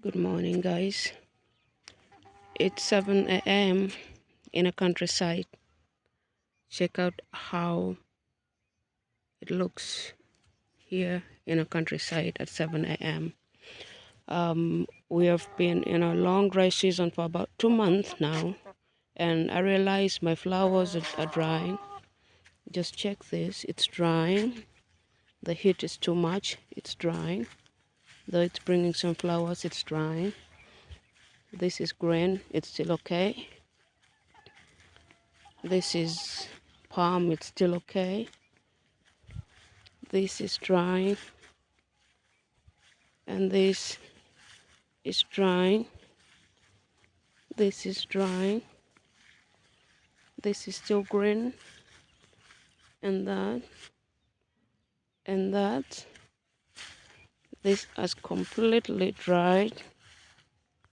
Good morning, guys. It's 7 a.m. in a countryside. Check out how it looks here in a countryside at 7 a.m. We have been in a long dry season for about 2 months now, and I realized my flowers are drying. Just check this, it's drying. The heat is too much, it's drying. Though it's bringing some flowers, it's drying. This is green, it's still okay. This is palm, it's still okay. This is drying, and this is drying. This is drying. This is still green, and that, and that. This has completely dried.